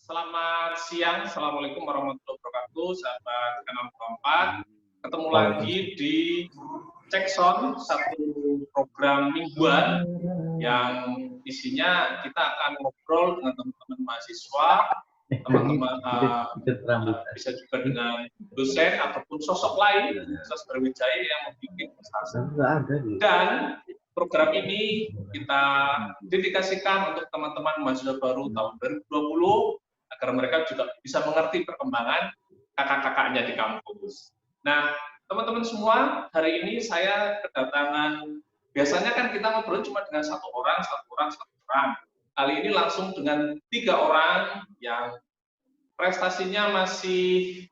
Selamat siang, Assalamualaikum warahmatullahi wabarakatuh, sahabat Kanal 4. Ketemu lagi di Cekson, satu program mingguan yang isinya kita akan ngobrol dengan teman-teman mahasiswa, teman-teman bisa juga dengan dosen ataupun sosok lain, sosok Brawijaya yang membuat prestasi. Dan program ini kita dedikasikan untuk teman-teman mahasiswa baru tahun 2020 agar mereka juga bisa mengerti perkembangan kakak-kakaknya di kampus. Nah, teman-teman semua, hari ini saya kedatangan, biasanya kan kita ngobrol cuma dengan satu orang. Kali ini langsung dengan 3 orang yang prestasinya masih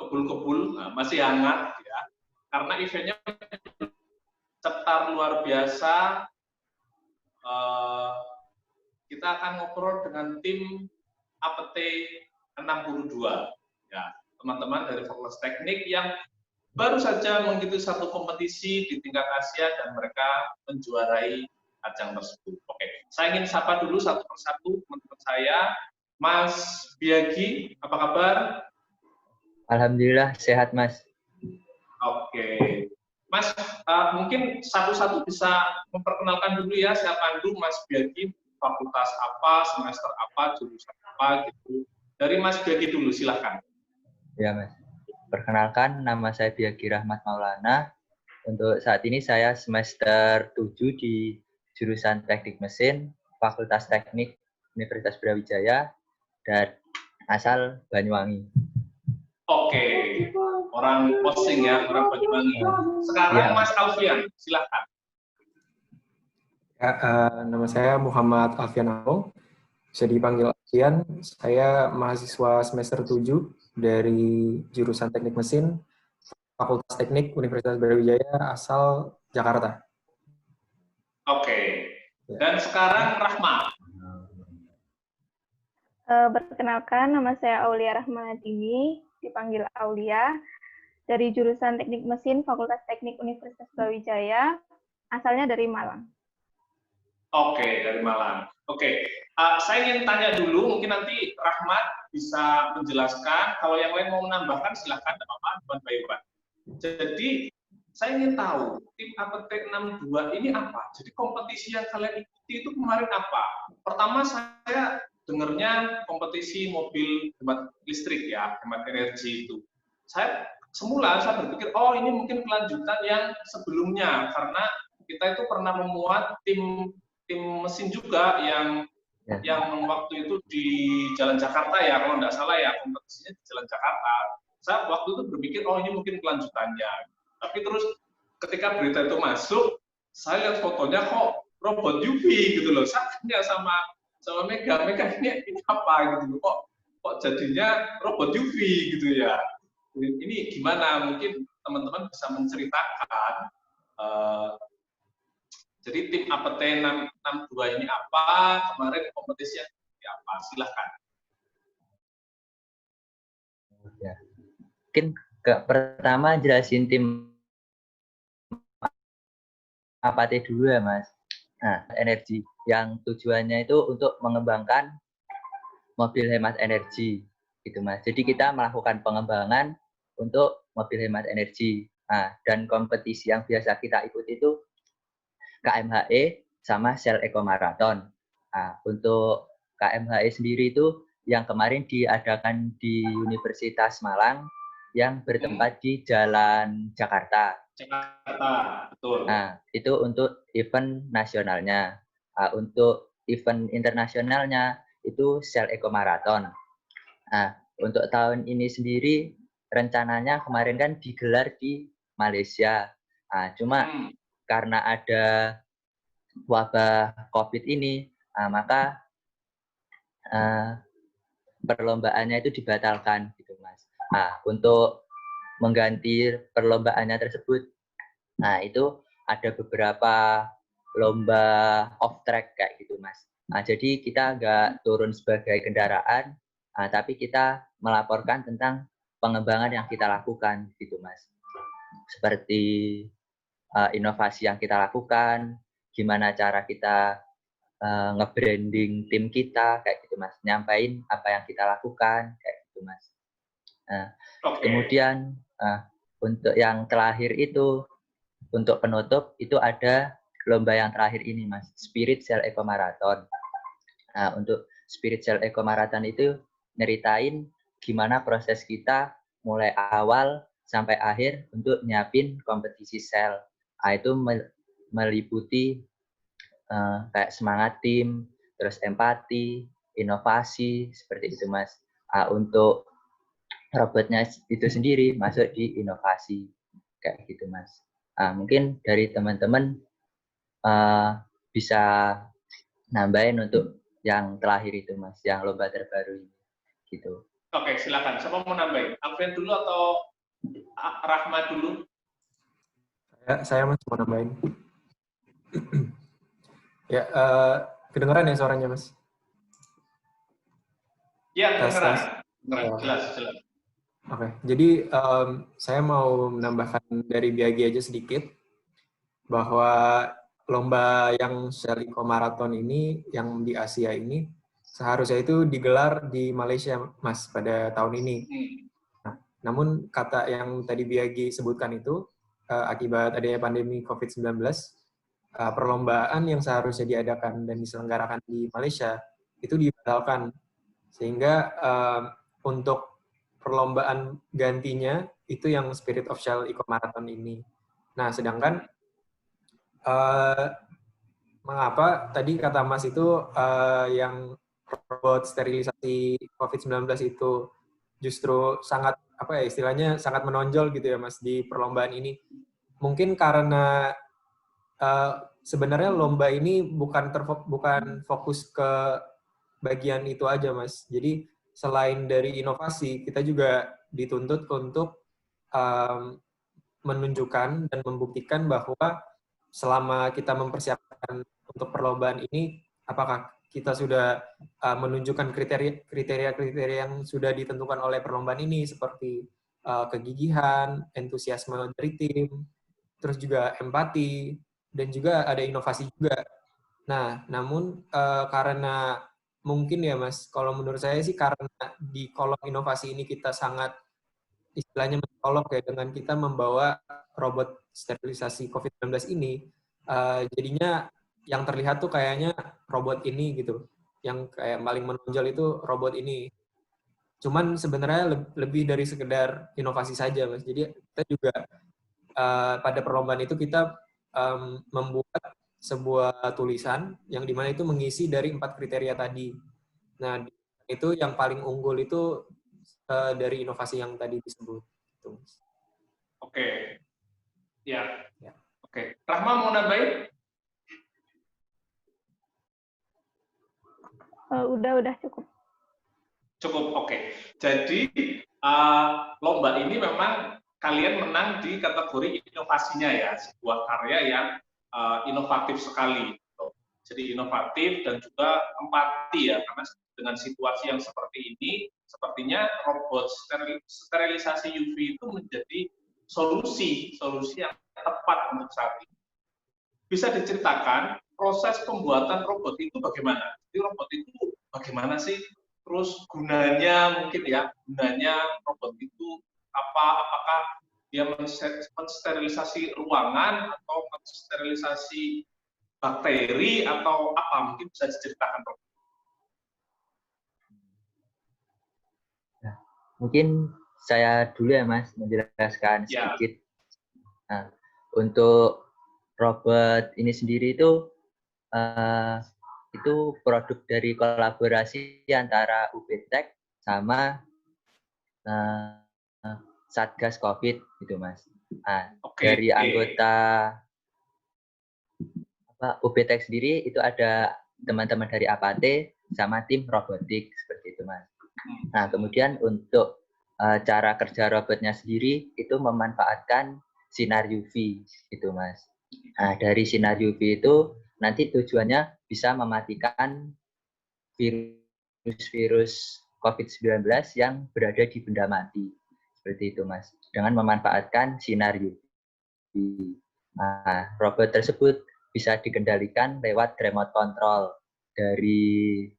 kebul-kebul, masih hangat, ya. Karena eventnya cetar luar biasa. Kita akan ngobrol dengan tim APT 62, ya, teman-teman dari Fakultas Teknik yang baru saja mengikuti satu kompetisi di tingkat Asia dan mereka menjuarai ajang tersebut. Oke, saya ingin sapa dulu satu persatu teman-teman saya. Mas Biagi, apa kabar? Alhamdulillah sehat, Mas. Oke, Mas, mungkin satu-satu bisa memperkenalkan dulu ya, siapa dulu Mas Biagi, fakultas apa, semester apa, jurusan apa, gitu. Dari Mas Biagi dulu, silahkan. Ya, Mas. Perkenalkan, nama saya Biagi Rahmat Maulana. Untuk saat ini saya semester 7 di jurusan Teknik Mesin, Fakultas Teknik Universitas Brawijaya, dan asal Banyuwangi. Oke, orang posting ya, orang Banyuwangi. Sekarang ya. Mas Alfian, silahkan. Ya, nama saya Muhammad Alfian Aung, bisa dipanggil Alfian. Saya mahasiswa semester 7 dari jurusan Teknik Mesin, Fakultas Teknik Universitas Brawijaya, asal Jakarta. Oke, dan sekarang Rahma. Perkenalkan, nama saya Aulia Rahmadini, dipanggil Aulia, dari jurusan Teknik Mesin, Fakultas Teknik Universitas Brawijaya, asalnya dari Malang. Oke, dari Malang. Oke, saya ingin tanya dulu, mungkin nanti Rahmat bisa menjelaskan, kalau yang lain mau menambahkan silahkan, teman-teman Bapak. Jadi, saya ingin tahu, tim APT 62 ini apa? Jadi kompetisi yang kalian ikuti itu kemarin apa? Pertama saya dengarnya kompetisi mobil hemat listrik ya, hemat energi itu. Semula saya berpikir, oh ini mungkin kelanjutan yang sebelumnya, karena kita itu pernah memuat tim mesin juga yang waktu itu di Jalan Jakarta ya, kalau nggak salah ya, kompetisinya di Jalan Jakarta. Saya waktu itu berpikir, oh ini mungkin kelanjutannya. Tapi terus ketika berita itu masuk, saya lihat fotonya kok robot UV gitu loh. Saya tanya sama Mega ini apa gitu loh, kok jadinya robot UV gitu ya. Ini gimana? Mungkin teman-teman bisa menceritakan. Jadi tim APT 62 ini apa? Kemarin kompetisinya apa? Silahkan. Ya. Mungkin pertama jelasin tim APT dulu ya, Mas. Nah, energi yang tujuannya itu untuk mengembangkan mobil hemat energi, gitu, Mas. Jadi kita melakukan pengembangan untuk mobil hemat energi. Nah, dan kompetisi yang biasa kita ikuti itu KMHE sama Shell Eco Marathon. Nah, untuk KMHE sendiri itu yang kemarin diadakan di Universitas Malang yang bertempat di Jalan Jakarta. Betul. Nah, itu untuk event nasionalnya. Nah, untuk event internasionalnya itu Shell Eco Marathon. Nah, untuk tahun ini sendiri rencananya kemarin kan digelar di Malaysia. Nah, cuma karena ada wabah COVID ini, maka perlombaannya itu dibatalkan, gitu, Mas. Nah, untuk mengganti perlombaannya tersebut, nah itu ada beberapa lomba off track kayak gitu, Mas. Nah, jadi kita nggak turun sebagai kendaraan, tapi kita melaporkan tentang pengembangan yang kita lakukan, gitu, Mas. Seperti inovasi yang kita lakukan, gimana cara kita nge-branding tim kita, kayak gitu, Mas, nyampain apa yang kita lakukan kayak gitu Mas. Nah, kemudian untuk yang terakhir itu, untuk penutup itu ada lomba yang terakhir ini Mas, Spirit Cell Eco Marathon. Nah, untuk Spirit Cell Eco Marathon itu nyeritain gimana proses kita mulai awal sampai akhir untuk nyiapin kompetisi sel. Nah, itu meliputi kayak semangat tim, terus empati, inovasi, seperti itu Mas. Untuk robotnya itu sendiri masuk di inovasi, kayak gitu Mas. Mungkin dari teman-teman bisa nambahin untuk yang terakhir itu Mas, yang lomba terbaru ini, gitu. Oke, silakan. Siapa mau nambahin? Alfian dulu atau Rahmat dulu? Saya Mas mau nambahin. Ya, kedengeran ya suaranya Mas? Ya, kedengeran. Jelas. Oke, jadi saya mau menambahkan dari Biagi aja sedikit, bahwa lomba yang Cell Eco Marathon ini, yang di Asia ini, seharusnya itu digelar di Malaysia, Mas, pada tahun ini. Nah, namun kata yang tadi Biagi sebutkan itu, akibat adanya pandemi COVID-19, perlombaan yang seharusnya diadakan dan diselenggarakan di Malaysia, itu dibatalkan. Sehingga untuk perlombaan gantinya, itu yang Spirit of Cell Eco Marathon ini. Nah, sedangkan mengapa tadi kata Mas itu yang robot sterilisasi COVID-19 itu justru sangat, apa ya istilahnya, sangat menonjol gitu ya Mas di perlombaan ini. Mungkin karena sebenarnya lomba ini bukan fokus ke bagian itu aja Mas. Jadi selain dari inovasi, kita juga dituntut untuk menunjukkan dan membuktikan bahwa selama kita mempersiapkan untuk perlombaan ini, apakah kita sudah menunjukkan kriteria-kriteria yang sudah ditentukan oleh perlombaan ini, seperti kegigihan, entusiasme dari tim, terus juga empati, dan juga ada inovasi juga. Nah, namun karena mungkin ya Mas, kalau menurut saya sih karena di kolom inovasi ini kita sangat istilahnya mencolok ya dengan kita membawa robot sterilisasi COVID-19 ini, jadinya yang terlihat tuh kayaknya robot ini gitu, yang kayak paling menonjol itu robot ini. Cuman sebenarnya lebih dari sekedar inovasi saja Mas. Jadi kita juga pada perlombaan itu kita membuat sebuah tulisan yang dimana itu mengisi dari 4 kriteria tadi. Nah, itu yang paling unggul itu dari inovasi yang tadi disebut. Oke. Ya. Oke. Rahma mau nambahin? Udah cukup. Cukup, oke. Jadi, lomba ini memang kalian menang di kategori inovasinya ya, sebuah karya yang inovatif sekali. Gitu. Jadi inovatif dan juga empati ya, karena dengan situasi yang seperti ini, sepertinya robot sterilisasi UV itu menjadi solusi yang tepat untuk saat ini. Bisa diceritakan proses pembuatan robot itu bagaimana? Jadi robot itu bagaimana sih? Terus gunanya mungkin ya, gunanya robot itu apa? Apakah dia mensterilisasi ruangan atau mensterilisasi bakteri atau apa? Mungkin bisa diceritakan, Prof. Nah, mungkin saya dulu ya Mas menjelaskan sedikit. Nah, untuk robot ini sendiri itu produk dari kolaborasi antara UPTEK sama Satgas COVID gitu Mas. Nah, dari anggota UPTEK sendiri itu ada teman-teman dari APATE sama tim robotik seperti itu Mas. Nah, kemudian untuk cara kerja robotnya sendiri itu memanfaatkan sinar UV gitu Mas. Nah, dari sinar UV itu nanti tujuannya bisa mematikan virus COVID-19 yang berada di benda mati. Seperti itu Mas. Dengan memanfaatkan sinar UV. Nah, robot tersebut bisa dikendalikan lewat remote control dari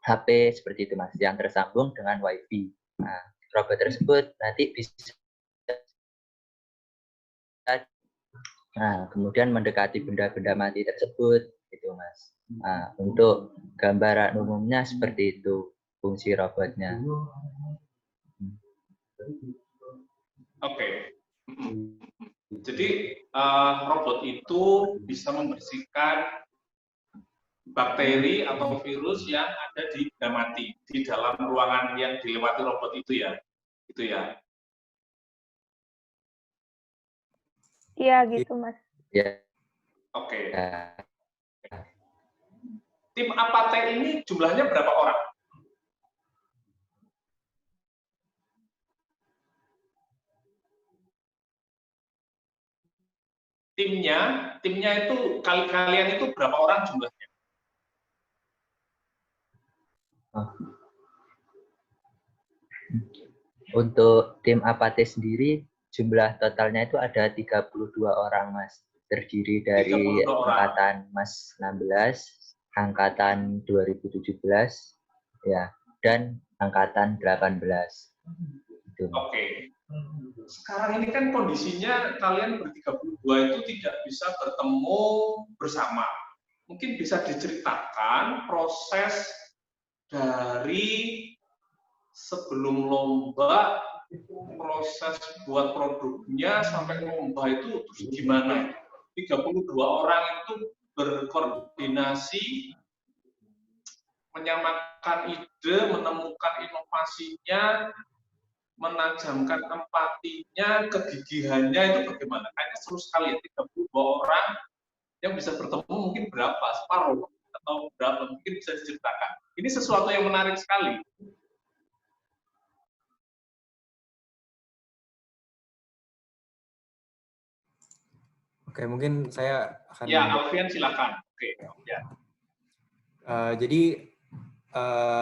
HP seperti itu Mas, yang tersambung dengan WiFi. Nah, robot tersebut nanti bisa kemudian mendekati benda-benda mati tersebut, gitu Mas. Nah, untuk gambaran umumnya seperti itu fungsi robotnya. Oke. Jadi robot itu bisa membersihkan bakteri atau virus yang ada di benda mati di dalam ruangan yang dilewati robot itu ya, gitu ya. Iya gitu Mas. Ya. Oke. Ya. Tim Apate ini jumlahnya berapa orang? Timnya itu kalian itu berapa orang jumlahnya? Untuk tim Apate sendiri jumlah totalnya itu ada 32 orang Mas, terdiri dari angkatan Mas 16, angkatan 2017 ya, dan angkatan 18. Gitu. Oke. Sekarang ini kan kondisinya kalian ber-32 itu tidak bisa bertemu bersama. Mungkin bisa diceritakan proses dari sebelum lomba, proses buat produknya sampai lomba itu terus gimana? 32 orang itu berkoordinasi, menyamakan ide, menemukan inovasinya, menajamkan empatinya, kegigihannya itu bagaimana? Kayaknya seru sekali ya, 32 orang yang bisa bertemu mungkin berapa? Separuh atau berapa? Mungkin bisa diceritakan. Ini sesuatu yang menarik sekali. Oke, mungkin saya akan... Ya, Alfian silakan. Oke, ya. Jadi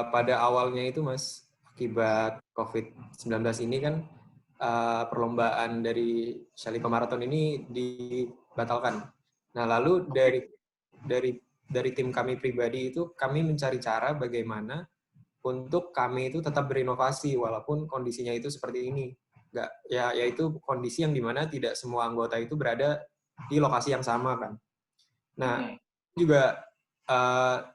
pada awalnya itu Mas, akibat COVID-19 ini kan perlombaan dari Shalika Marathon ini dibatalkan. Nah, lalu dari tim kami pribadi itu kami mencari cara bagaimana untuk kami itu tetap berinovasi walaupun kondisinya itu seperti ini. Yaitu kondisi yang dimana tidak semua anggota itu berada di lokasi yang sama kan. Nah, juga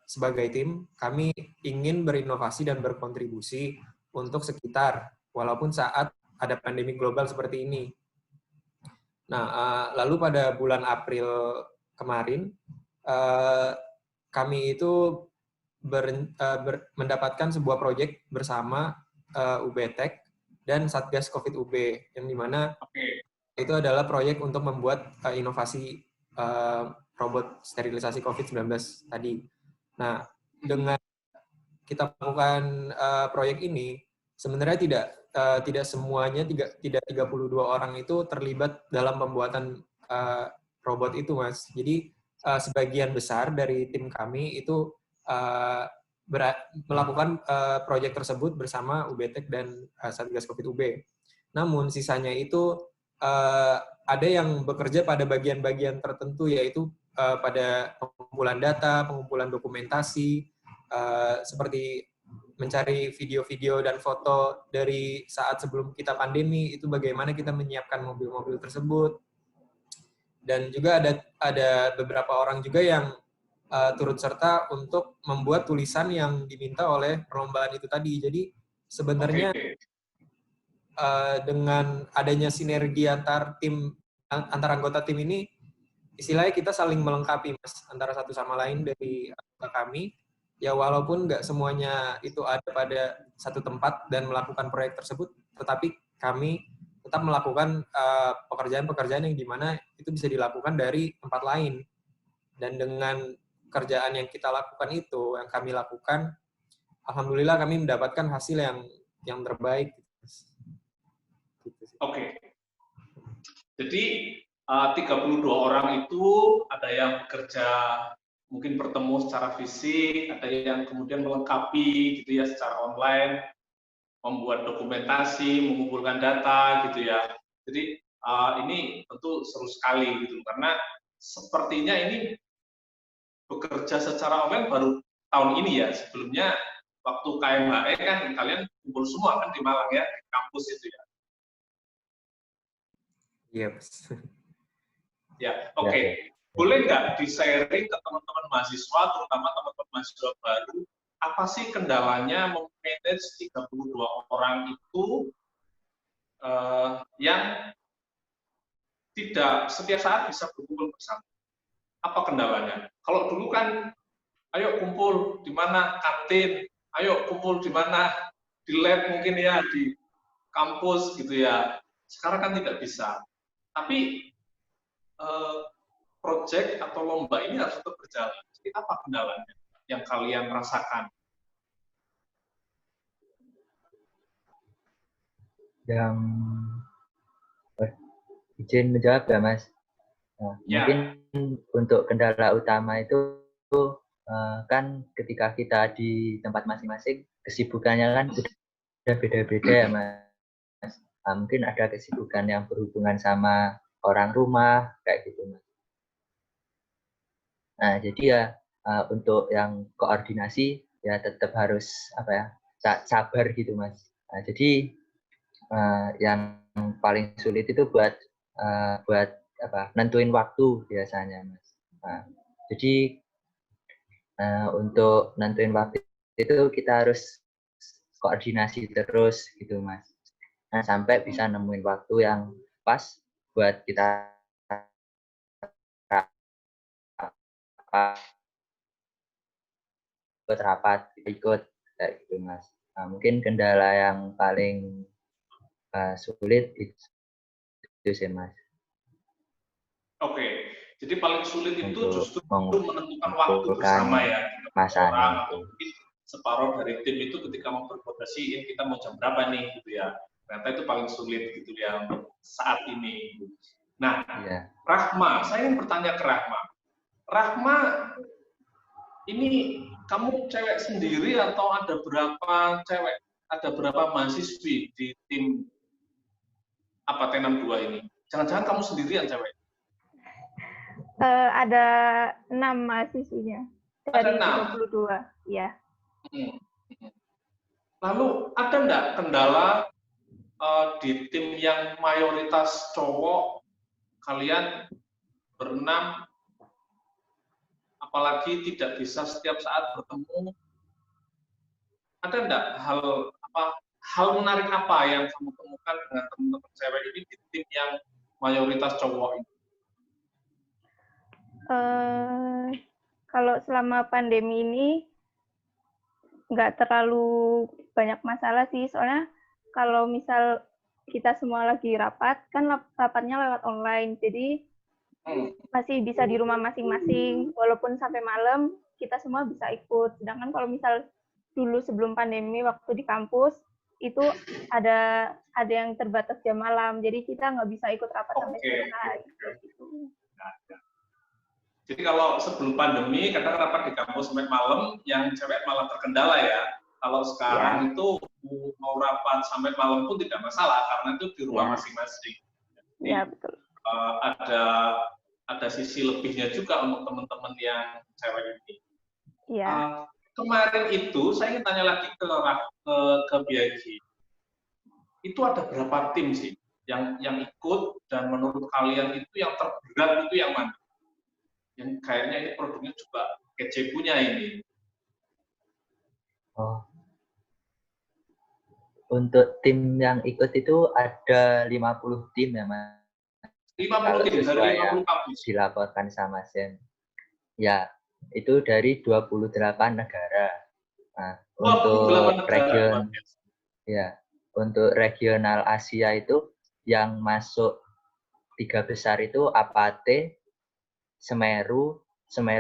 sebagai tim, kami ingin berinovasi dan berkontribusi untuk sekitar, walaupun saat ada pandemi global seperti ini. Nah, lalu pada bulan April kemarin, kami itu mendapatkan sebuah proyek bersama UBTEK dan Satgas Covid UB, yang dimana itu adalah proyek untuk membuat inovasi robot sterilisasi COVID-19 tadi. Nah, dengan kita melakukan proyek ini, sebenarnya tidak semuanya, tidak 32 orang itu terlibat dalam pembuatan robot itu, Mas. Jadi, sebagian besar dari tim kami itu melakukan proyek tersebut bersama UBTEK dan Satgas Covid UB. Namun, sisanya itu ada yang bekerja pada bagian-bagian tertentu, yaitu pada pengumpulan data, pengumpulan dokumentasi, seperti mencari video-video dan foto dari saat sebelum kita pandemi, itu bagaimana kita menyiapkan mobil-mobil tersebut. Dan juga ada beberapa orang juga yang turut serta untuk membuat tulisan yang diminta oleh perlombaan itu tadi. Jadi sebenarnya dengan adanya sinergi antar anggota tim ini, istilahnya kita saling melengkapi, Mas, antara satu sama lain dari anggota kami. Ya walaupun nggak semuanya itu ada pada satu tempat dan melakukan proyek tersebut, tetapi kami tetap melakukan pekerjaan-pekerjaan yang dimana itu bisa dilakukan dari tempat lain. Dan dengan kerjaan yang kita lakukan itu, yang kami lakukan, alhamdulillah kami mendapatkan hasil yang terbaik. Oke. Jadi 32 orang itu ada yang bekerja mungkin bertemu secara fisik, ada yang kemudian melengkapi gitu ya secara online, membuat dokumentasi, mengumpulkan data gitu ya. Jadi ini tentu seru sekali gitu karena sepertinya ini bekerja secara online baru tahun ini ya. Sebelumnya waktu KMHE kan kalian kumpul semua kan di Malang ya, di kampus itu ya. Iya, Mas. Ya, oke. Boleh nggak di-sharing ke teman-teman mahasiswa, terutama teman-teman mahasiswa baru, apa sih kendalanya memanage 32 orang itu yang tidak setiap saat bisa berkumpul bersama? Apa kendalanya? Kalau dulu kan, ayo kumpul di mana kantin, ayo kumpul di mana di lab mungkin ya, di kampus gitu ya. Sekarang kan tidak bisa. Tapi project atau lomba ini harus tetap berjalan. Jadi apa kendalanya yang kalian rasakan? Yang izin menjawab ya, Mas. Nah, Ya. Mungkin untuk kendala utama itu kan ketika kita di tempat masing-masing, kesibukannya kan udah beda-beda ya, Mas. Nah, mungkin ada kesibukan yang berhubungan sama orang rumah, kayak gitu, Mas. Nah, jadi ya untuk yang koordinasi ya tetap harus sabar gitu, Mas. Nah, jadi yang paling sulit itu buat nentuin waktu biasanya, Mas. Nah, jadi untuk nentuin waktu itu kita harus koordinasi terus gitu, Mas. Nah, sampai bisa nemuin waktu yang pas buat kita rapat ikut kayak gitu, Mas. Nah, mungkin kendala yang paling sulit itu sih, Mas. Oke, jadi paling sulit itu Untuk justru menentukan waktu bersama ya, orang atau mungkin separuh dari tim itu ketika mau berkoordinasi, kita mau jam berapa nih gitu ya. Ternyata itu paling sulit gitu ya untuk saat ini. Nah, ya. Rahma, saya ingin bertanya ke Rahma. Rahma, ini kamu cewek sendiri atau ada berapa cewek, ada berapa mahasiswi di tim apa T62 ini? Jangan-jangan kamu sendirian cewek? Ada 6 mahasiswinya dari 32, ya. Lalu ada enggak kendala di tim yang mayoritas cowok, kalian berenam, apalagi tidak bisa setiap saat bertemu? Ada enggak hal menarik apa yang kamu temukan dengan teman-teman cewek ini di tim yang mayoritas cowok ini? Kalau selama pandemi ini nggak terlalu banyak masalah sih, soalnya kalau misal kita semua lagi rapat, kan rapatnya lewat online, jadi masih bisa di rumah masing-masing, walaupun sampai malam kita semua bisa ikut. Sedangkan kalau misal dulu sebelum pandemi waktu di kampus, itu ada yang terbatas jam malam, jadi kita nggak bisa ikut rapat sampai selesai. Gitu. Jadi kalau sebelum pandemi, kadang rapat di kampus sampai malam, yang cewek malah terkendala ya. Kalau sekarang itu mau rapat sampai malam pun tidak masalah, karena itu di rumah masing-masing. Iya, betul. Ada sisi lebihnya juga untuk teman-teman yang cewek ini. Iya. Kemarin itu, saya ingin tanya lagi ke Biagi. Itu ada berapa tim sih yang ikut, dan menurut kalian itu yang terberat itu yang mana? Yang kayaknya ini produknya juga kece punya ini. Oh. Untuk tim yang ikut itu ada 50 tim ya, Mas. 50 tim dari 50 kampus. Dilaporkan sama Sen. Ya, itu dari 28 negara. Nah, untuk regional Asia itu yang masuk 3 besar itu APAT, Semeru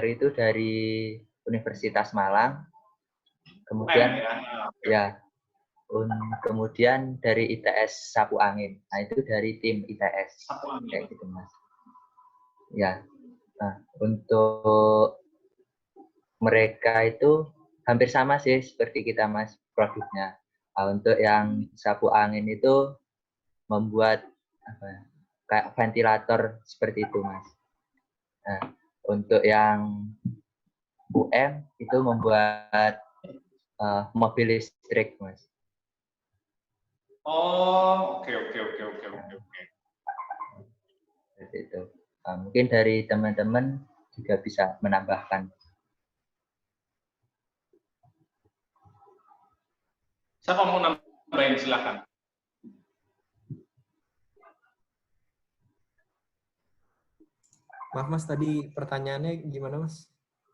itu dari Universitas Malang, kemudian kemudian dari ITS Sapu Angin. Nah, itu dari tim ITS. Kayak gitu, Mas. Ya. Nah, untuk mereka itu hampir sama sih seperti kita, Mas, produknya. Nah, untuk yang Sapu Angin itu membuat kayak ventilator seperti itu, Mas. Nah, untuk yang UM itu membuat mobil listrik, Mas. Oh, oke. Seperti itu. Mungkin dari teman-teman juga bisa menambahkan. Siapa mau nambahin, silakan. Maaf Mas, tadi pertanyaannya gimana Mas?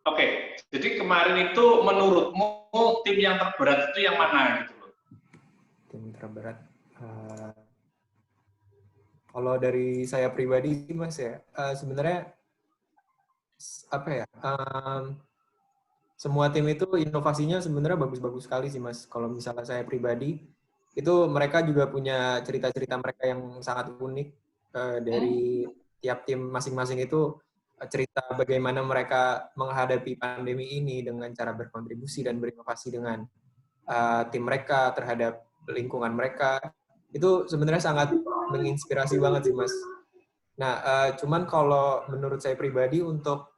Oke, jadi kemarin itu menurutmu tim yang terberat itu yang mana gitu loh? Tim terberat. Kalau dari saya pribadi Mas ya, sebenarnya apa ya? Semua tim itu inovasinya sebenarnya bagus-bagus sekali sih Mas. Kalau misalnya saya pribadi, itu mereka juga punya cerita-cerita mereka yang sangat unik dari tiap tim masing-masing itu cerita bagaimana mereka menghadapi pandemi ini dengan cara berkontribusi dan berinovasi dengan tim mereka terhadap lingkungan mereka. Itu sebenarnya sangat menginspirasi banget sih Mas. Nah, cuman kalau menurut saya pribadi untuk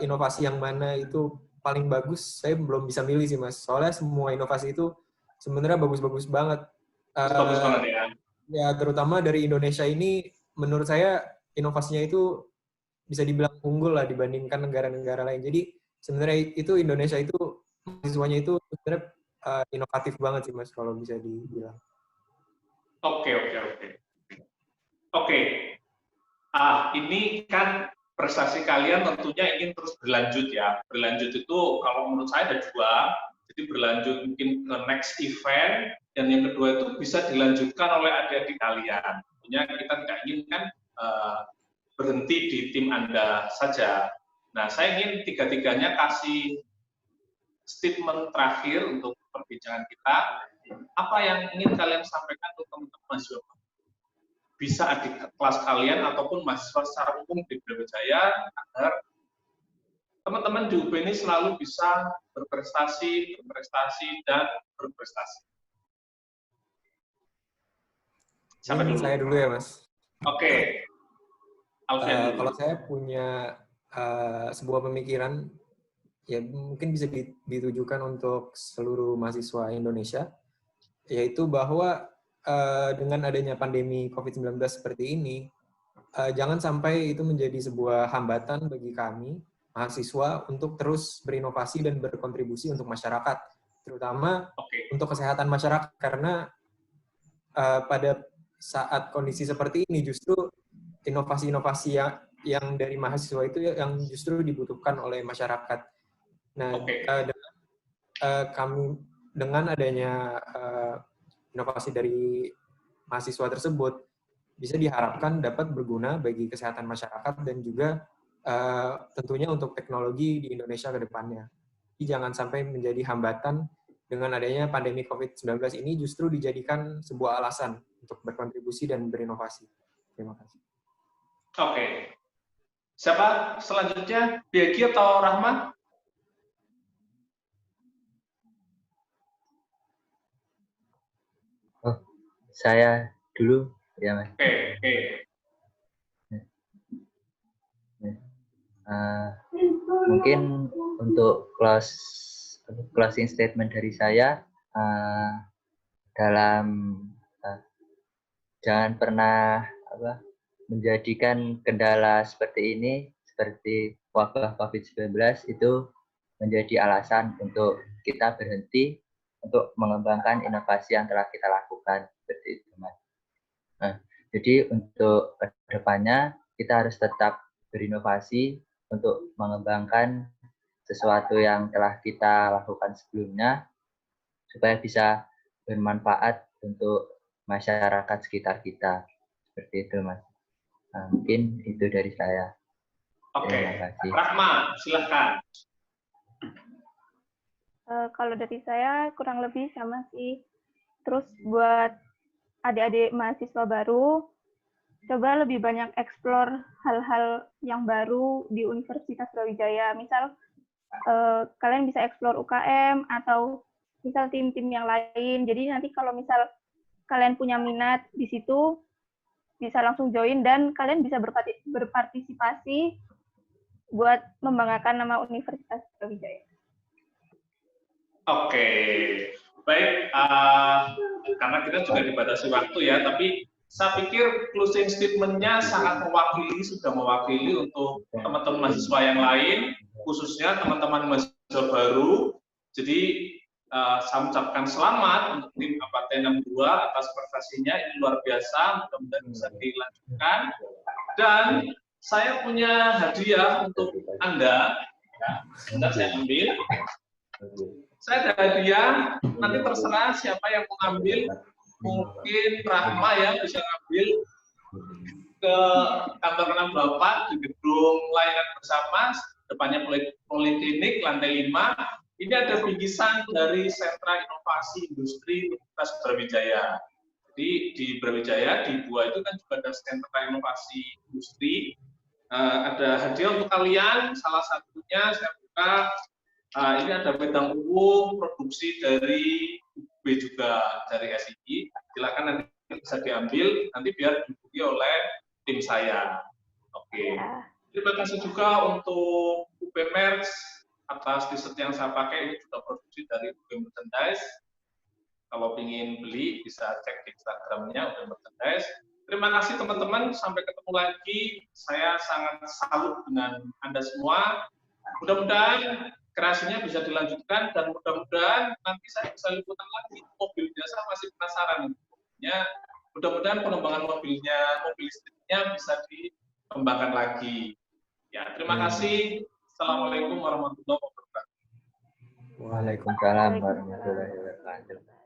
inovasi yang mana itu paling bagus, saya belum bisa milih sih Mas. Soalnya semua inovasi itu sebenarnya bagus-bagus banget. Bagus banget ya. Ya, terutama dari Indonesia ini, menurut saya inovasinya itu bisa dibilang unggul lah dibandingkan negara-negara lain. Jadi sebenarnya itu Indonesia itu mahasiswanya itu sebenarnya inovatif banget sih Mas kalau bisa dibilang. Oke. Ini kan prestasi kalian tentunya ingin terus berlanjut ya. Berlanjut itu kalau menurut saya ada dua. Jadi berlanjut mungkin ke next event, dan yang kedua itu bisa dilanjutkan oleh adik-adik kalian. Tentunya kita tidak inginkan berhenti di tim Anda saja. Nah, saya ingin tiga-tiganya kasih statement terakhir untuk perbincangan kita. Apa yang ingin kalian sampaikan untuk teman-teman mahasiswa? Bisa adik kelas kalian ataupun mahasiswa secara umum di Brawijaya, agar teman-teman di UB ini selalu bisa berprestasi, dan berprestasi. Siapa dulu? Saya dulu ya Mas. Oke. Kalau saya punya sebuah pemikiran, ya mungkin bisa ditujukan untuk seluruh mahasiswa Indonesia, yaitu bahwa dengan adanya pandemi COVID-19 seperti ini, jangan sampai itu menjadi sebuah hambatan bagi kami, mahasiswa, untuk terus berinovasi dan berkontribusi untuk masyarakat, terutama untuk kesehatan masyarakat, karena pada saat kondisi seperti ini justru inovasi-inovasi yang dari mahasiswa itu yang justru dibutuhkan oleh masyarakat. Nah, dengan adanya inovasi dari mahasiswa tersebut bisa diharapkan dapat berguna bagi kesehatan masyarakat dan juga tentunya untuk teknologi di Indonesia ke depannya. Jadi jangan sampai menjadi hambatan dengan adanya pandemi COVID-19 ini, justru dijadikan sebuah alasan untuk berkontribusi dan berinovasi. Terima kasih. Oke. Siapa selanjutnya? Biagi atau Rahma? Oh, saya dulu ya Mas. Oke. Mungkin untuk closing statement dari saya, dalam jangan pernah menjadikan kendala seperti ini, seperti wabah COVID-19 itu menjadi alasan untuk kita berhenti untuk mengembangkan inovasi yang telah kita lakukan, seperti itu Mas. Nah, jadi untuk kedepannya kita harus tetap berinovasi untuk mengembangkan sesuatu yang telah kita lakukan sebelumnya supaya bisa bermanfaat untuk masyarakat sekitar kita, seperti itu Mas. Nah, mungkin itu dari saya. Oke. Terima kasih. Rahma, silahkan. Kalau dari saya kurang lebih sama sih. Terus buat adik-adik mahasiswa baru, coba lebih banyak eksplor hal-hal yang baru di Universitas Brawijaya. Misal kalian bisa eksplor UKM atau misal tim-tim yang lain. Jadi nanti kalau misal kalian punya minat di situ, bisa langsung join dan kalian bisa berpartisipasi buat membanggakan nama Universitas Brawijaya. Oke, baik. Karena kita juga dibatasi waktu ya, tapi saya pikir closing statement-nya sangat sudah mewakili untuk teman-teman mahasiswa yang lain, khususnya teman-teman mahasiswa baru. Jadi saya ucapkan selamat untuk tim APAT 62 atas prestasinya, ini luar biasa, mudah-mudahan bisa dilanjutkan. Dan saya punya hadiah untuk Anda, sudah saya ambil. Saya ada hadiah, nanti terserah siapa yang mau ambil. Mungkin Rahma ya bisa ngambil ke kantor 68 di gedung layanan bersama, depannya Poliklinik, lantai 5. Ini ada bingkisan dari Sentra Inovasi Industri Universitas Brawijaya. Jadi di Brawijaya, di Bua itu kan juga ada Sentra Inovasi Industri. Ada hadiah untuk kalian, salah satunya saya buka. Ini ada wedang ungu produksi dari UB juga dari SII. Silakan nanti bisa diambil, nanti biar dibuki oleh tim saya. Oke. Terima kasih juga untuk UB Merch atas t-shirt yang saya pakai, ini juga produksi dari UB Merchandise. Kalau ingin beli bisa cek di Instagramnya UB Merchandise. Terima kasih teman-teman, sampai ketemu lagi. Saya sangat salut dengan Anda semua. Mudah-mudahan kreasinya bisa dilanjutkan dan mudah-mudahan nanti saya bisa liputan lagi mobilnya. Saya masih penasaran mobilnya. Mudah-mudahan pengembangan mobil listriknya bisa dikembangkan lagi. Ya, terima kasih. Assalamualaikum warahmatullahi wabarakatuh. Waalaikumsalam warahmatullahi wabarakatuh.